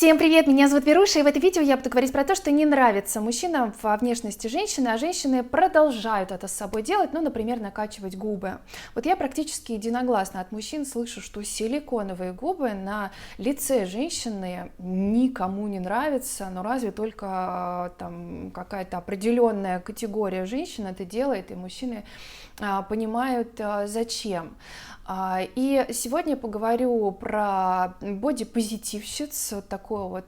Всем привет, меня зовут Веруша, и в этом видео я буду говорить про то, что не нравится мужчинам во внешности женщины, а женщины продолжают это с собой делать, ну, например, накачивать губы. Вот я практически единогласно от мужчин слышу, что силиконовые губы на лице женщины никому не нравятся, но разве только там какая-то определенная категория женщин это делает, и мужчины понимают, зачем. И сегодня я поговорю про бодипозитивщиц, вот такое вот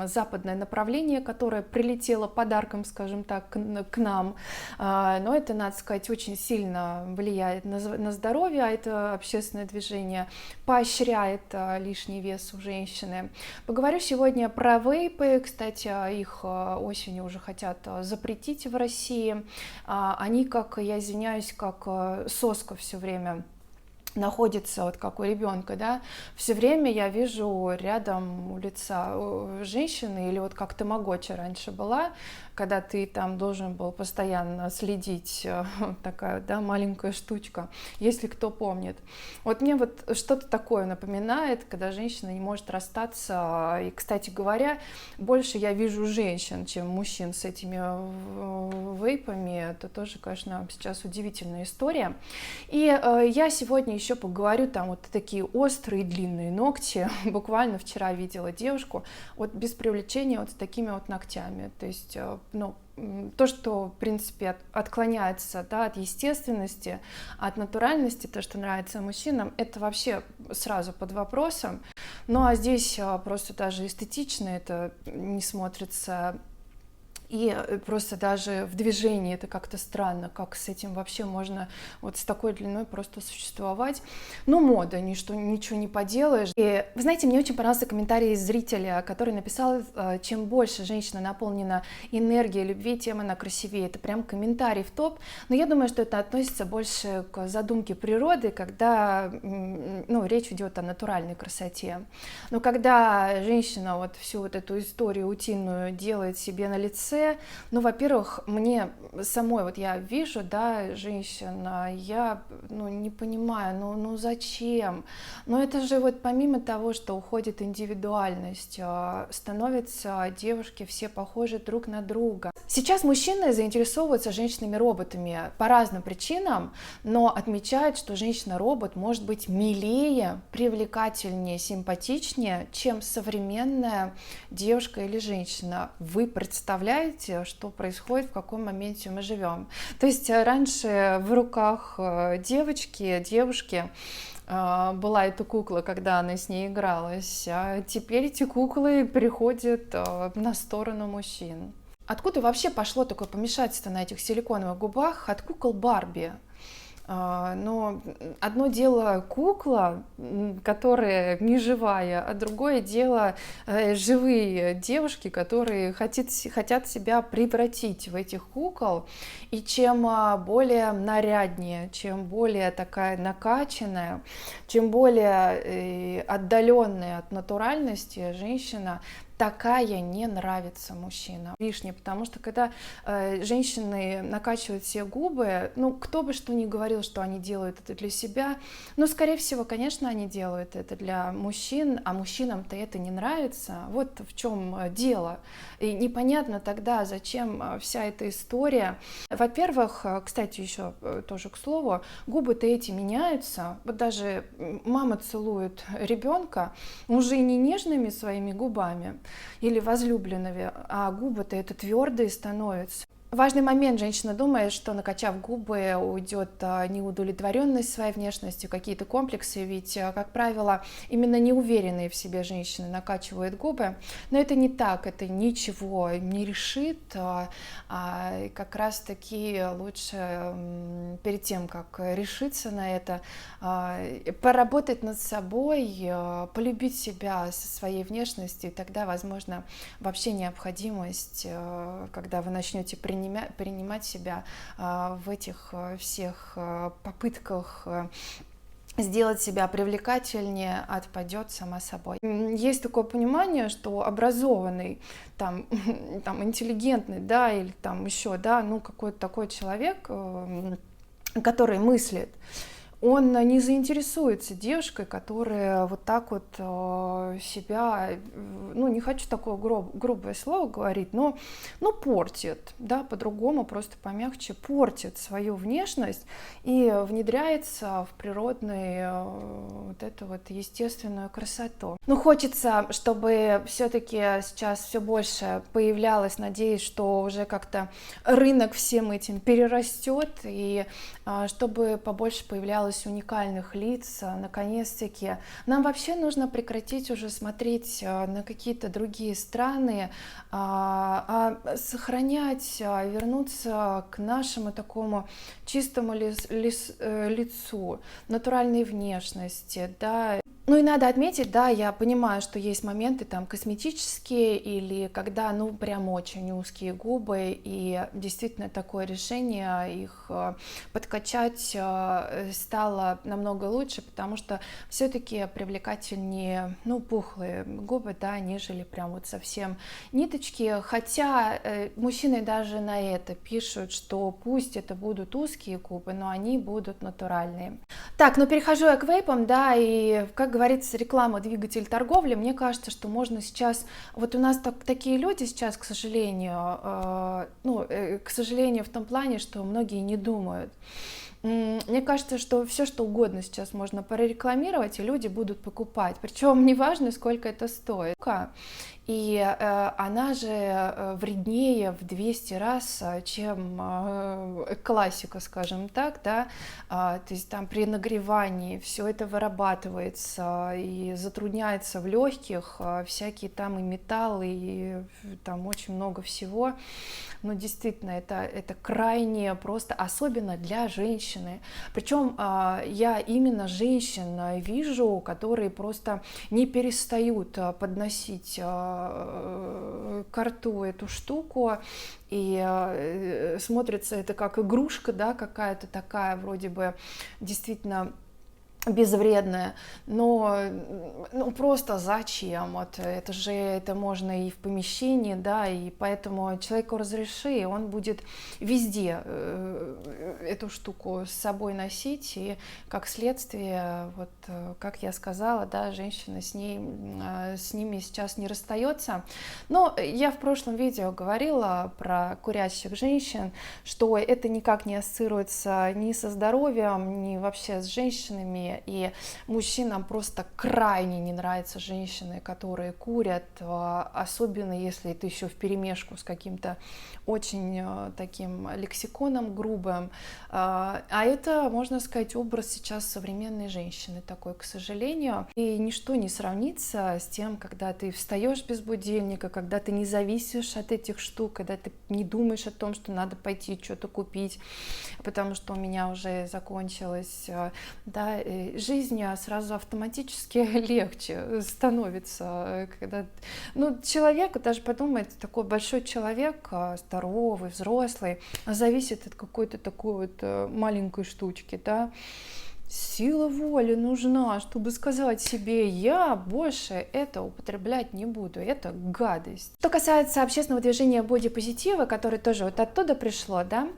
западное направление, которое прилетело подарком, скажем так, к нам. Но это, надо сказать, очень сильно влияет на здоровье, а это общественное движение поощряет лишний вес у женщины. Поговорю сегодня про вейпы, кстати, их осенью уже хотят запретить в России. Они, как, я извиняюсь, как соска все время находится, вот как у ребенка, да, все время я вижу рядом у лица женщины, или вот как тамагочи раньше была, когда ты там должен был постоянно следить, такая, да, маленькая штучка, если кто помнит. Вот мне вот что-то такое напоминает, когда женщина не может расстаться, и, кстати говоря, больше я вижу женщин, чем мужчин с этими вейпами, это тоже, конечно, сейчас удивительная история. И я сегодня еще поговорю, там вот такие острые длинные ногти, буквально вчера видела девушку, вот без привлечения, вот с такими вот ногтями, то есть, ну, то, что, в принципе, отклоняется, да, от естественности, от натуральности, то, что нравится мужчинам, это вообще сразу под вопросом. Ну, а здесь просто даже эстетично это не смотрится. И просто даже в движении это как-то странно, как с этим вообще можно вот с такой длиной просто существовать. Но мода, ничего не поделаешь. И вы знаете, мне очень понравился комментарий зрителя, который написал: чем больше женщина наполнена энергией, любви, тем она красивее. Это прям комментарий в топ. Но я думаю, что это относится больше к задумке природы, когда, ну, речь идет о натуральной красоте. Но когда женщина вот всю вот эту историю утиную делает себе на лице, ну, во-первых, мне самой, вот я вижу, да, женщина, я, ну, не понимаю, ну зачем? Но это же вот помимо того, что уходит индивидуальность, становятся девушки все похожи друг на друга. Сейчас мужчины заинтересовываются женщинами-роботами по разным причинам, но отмечают, что женщина-робот может быть милее, привлекательнее, симпатичнее, чем современная девушка или женщина. Вы представляете, что происходит, в каком моменте мы живем? То есть раньше в руках девушки была эта кукла, когда она с ней игралась, а теперь эти куклы переходят на сторону мужчин. Откуда вообще пошло такое помешательство на этих силиконовых губах от кукол Барби? Но одно дело кукла, которая не живая, а другое дело живые девушки, которые хотят себя превратить в этих кукол. И чем более наряднее, чем более такая накачанная, чем более отдаленная от натуральности женщина, такая не нравится мужчинам. Лишнее, потому что когда женщины накачивают все губы, ну, кто бы что ни говорил, что они делают это для себя, но, скорее всего, конечно, они делают это для мужчин, а мужчинам-то это не нравится. Вот в чем дело. И непонятно тогда, зачем вся эта история. Во-первых, кстати, еще тоже к слову, губы-то эти меняются. Вот даже мама целует ребенка уже не нежными своими губами или возлюбленными, а губы-то это твердые становятся. Важный момент: женщина думает, что, накачав губы, уйдет неудовлетворенность своей внешностью, какие-то комплексы, ведь, как правило, именно неуверенные в себе женщины накачивают губы, но это не так, это ничего не решит, как раз таки лучше перед тем, как решиться на это, поработать над собой, полюбить себя со своей внешностью, и тогда, возможно, вообще необходимость, когда вы начнете принимать себя в этих всех попытках сделать себя привлекательнее, отпадет сама собой. Есть такое понимание, что образованный, там интеллигентный, да, или там еще, да, ну, какой-то такой человек, который мыслит, он не заинтересуется девушкой, которая вот так вот себя, ну, не хочу такое грубое слово говорить, но портит, да, по-другому, просто помягче, портит свою внешность и внедряется в природную вот эту вот естественную красоту. Ну, хочется, чтобы все-таки сейчас все больше появлялось, надеюсь, что уже как-то рынок всем этим перерастет, и чтобы побольше появлялось уникальных лиц, наконец-таки. Нам вообще нужно прекратить уже смотреть на какие-то другие страны, а сохранять, вернуться к нашему такому чистому лицу, натуральной внешности, да. Ну и надо отметить, да, я понимаю, что есть моменты там косметические или когда, ну, прям очень узкие губы, и действительно такое решение их подкачать стало намного лучше, потому что все-таки привлекательнее, ну, пухлые губы, да, нежели прям вот совсем ниточки, хотя мужчины даже на это пишут, что пусть это будут узкие губы, но они будут натуральные. Так, ну перехожу я к вейпам, да, и как говорится, реклама — двигатель торговли. Мне кажется, что можно сейчас, вот у нас такие люди сейчас, к сожалению, к сожалению в том плане, что многие не думают. Мне кажется, что все, что угодно сейчас можно прорекламировать, и люди будут покупать. Причем неважно, сколько это стоит. И она же вреднее в 200 раз, чем классика, скажем так, да, то есть там при нагревании все это вырабатывается и затрудняется в легких, всякие там и металлы, и там очень много всего. Но действительно, это крайне просто, особенно для женщины. Причем я именно женщин вижу, которые просто не перестают подносить к рту эту штуку, и смотрится это как игрушка, да, какая-то такая вроде бы действительно безвредная, но ну, просто зачем? Вот это можно и в помещении, да, и поэтому человеку разреши, он будет везде эту штуку с собой носить, и как следствие, вот как я сказала, да, женщина с ними сейчас не расстается. Но я в прошлом видео говорила про курящих женщин, что это никак не ассоциируется ни со здоровьем, ни вообще с женщинами. И мужчинам просто крайне не нравятся женщины, которые курят, особенно если это еще вперемешку с каким-то очень таким лексиконом грубым. А это, можно сказать, образ сейчас современной женщины такой, к сожалению. И ничто не сравнится с тем, когда ты встаешь без будильника, когда ты не зависишь от этих штук, когда ты не думаешь о том, что надо пойти что-то купить, потому что у меня уже закончилось, да, жизнь сразу автоматически легче становится, когда, ну, человек, даже подумает, такой большой человек, здоровый, взрослый, зависит от какой-то такой вот маленькой штучки, да. Сила воли нужна, чтобы сказать себе: я больше это употреблять не буду, это гадость. Что касается общественного движения бодипозитива, которое тоже вот оттуда пришло, да,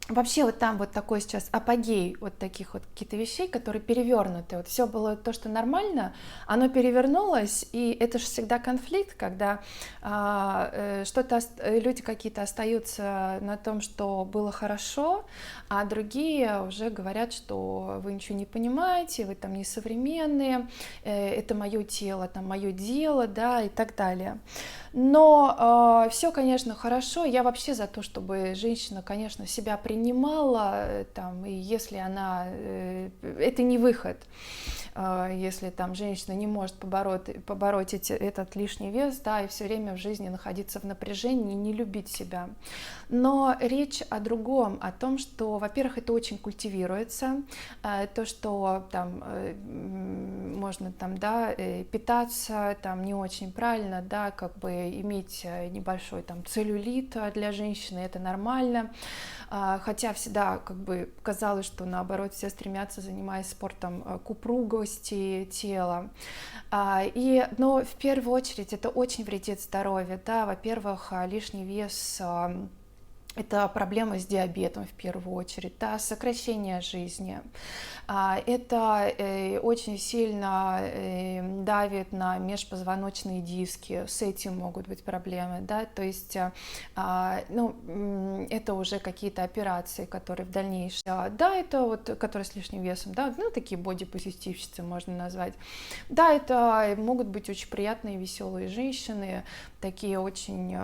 вообще вот там вот такой сейчас апогей вот таких вот каких-то вещей, которые перевернуты. Вот все было то, что нормально, оно перевернулось, и это же всегда конфликт, когда что-то люди какие-то остаются на том, что было хорошо, а другие уже говорят, что вы ничего не понимаете, вы там несовременные, это мое тело, там мое дело, да, и так далее. Но все, конечно, хорошо. Я вообще за то, чтобы женщина, конечно, себя принимала, там, и если она, это не выход, если там женщина не может побороть этот лишний вес, да, и все время в жизни находиться в напряжении, не любить себя. Но речь о другом, о том, что, во-первых, это очень культивируется, то, что там можно там, да, питаться там не очень правильно, да, как бы иметь небольшой там целлюлит для женщины, это нормально, хотя всегда как бы казалось, что наоборот все стремятся, занимаясь спортом, к упругости тела, но в первую очередь это очень вредит здоровью, да, во-первых, лишний вес Это проблема с диабетом в первую очередь, да, сокращение жизни. Это очень сильно давит на межпозвоночные диски, с этим могут быть проблемы, да, то есть ну, это уже какие-то операции, которые в дальнейшем, да, это вот, которые с лишним весом, да, ну, такие бодипозитивщицы можно назвать, да, это могут быть очень приятные, веселые женщины, такие очень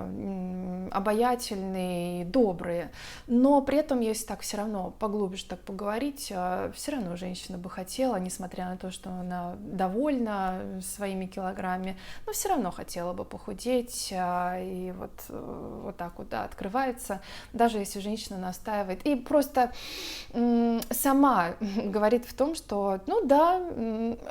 обаятельные, добрые, но при этом, если так все равно поглубже так поговорить, все равно женщина бы хотела, несмотря на то, что она довольна своими килограммами, но все равно хотела бы похудеть, и вот так вот, да, открывается, даже если женщина настаивает и просто сама говорит в том, что, ну да,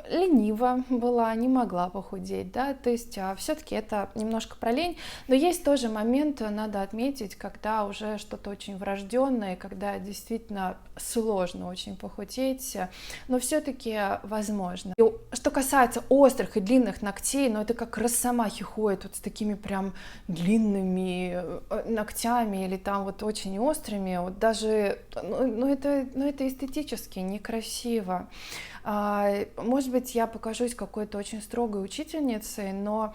ленива была, не могла похудеть, да, то есть все-таки это немножко про лень, но есть тоже момент, надо отметить, когда уже что-то очень врожденное, когда действительно сложно очень похудеть, но все-таки возможно. И что касается острых и длинных ногтей, ну это как росомахи ходят вот с такими прям длинными ногтями или там вот очень острыми, вот даже, ну это эстетически некрасиво. Может быть, я покажусь какой-то очень строгой учительницей, но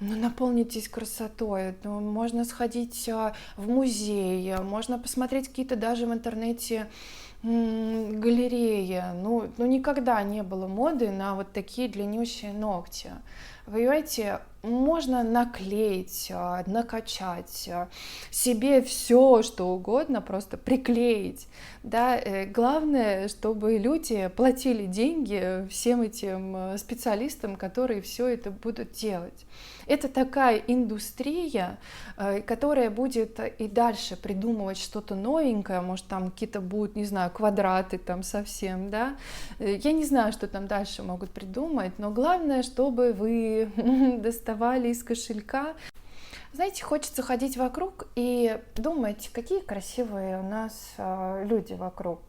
наполнитесь красотой, ну, можно сходить в музей, можно посмотреть какие-то даже в интернете галереи. Ну, никогда не было моды на вот такие длиннющие ногти. Вы понимаете, можно наклеить, накачать себе все, что угодно, просто приклеить. Да? Главное, чтобы люди платили деньги всем этим специалистам, которые все это будут делать. Это такая индустрия, которая будет и дальше придумывать что-то новенькое, может там какие-то будут, не знаю, квадраты там совсем, да. Я не знаю, что там дальше могут придумать, но главное, чтобы вы доставали из кошелька. Знаете, хочется ходить вокруг и думать, какие красивые у нас люди вокруг.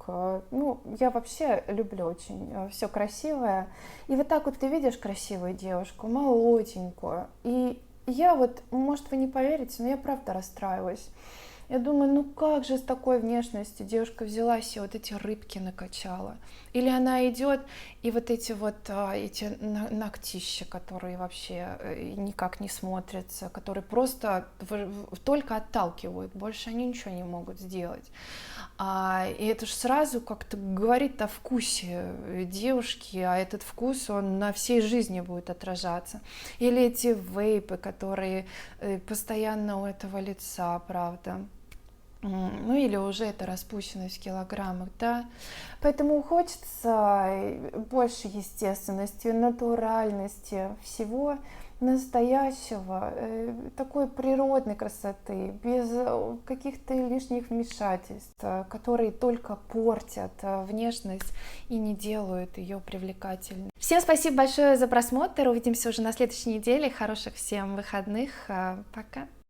Ну, я вообще люблю очень все красивое. И вот так вот ты видишь красивую девушку, молоденькую. И я вот, может, вы не поверите, но я правда расстраиваюсь. Я думаю, ну как же с такой внешностью девушка взялась и вот эти рыбки накачала? Или она идет и вот эти ногтища, которые вообще никак не смотрятся, которые просто только отталкивают, больше они ничего не могут сделать. И это же сразу как-то говорит о вкусе девушки, а этот вкус, он на всей жизни будет отражаться. Или эти вейпы, которые постоянно у этого лица, правда. Ну или уже это распущенность в килограммах, да. Поэтому хочется больше естественности, натуральности, всего настоящего, такой природной красоты, без каких-то лишних вмешательств, которые только портят внешность и не делают ее привлекательной. Всем спасибо большое за просмотр, увидимся уже на следующей неделе, хороших всем выходных, пока!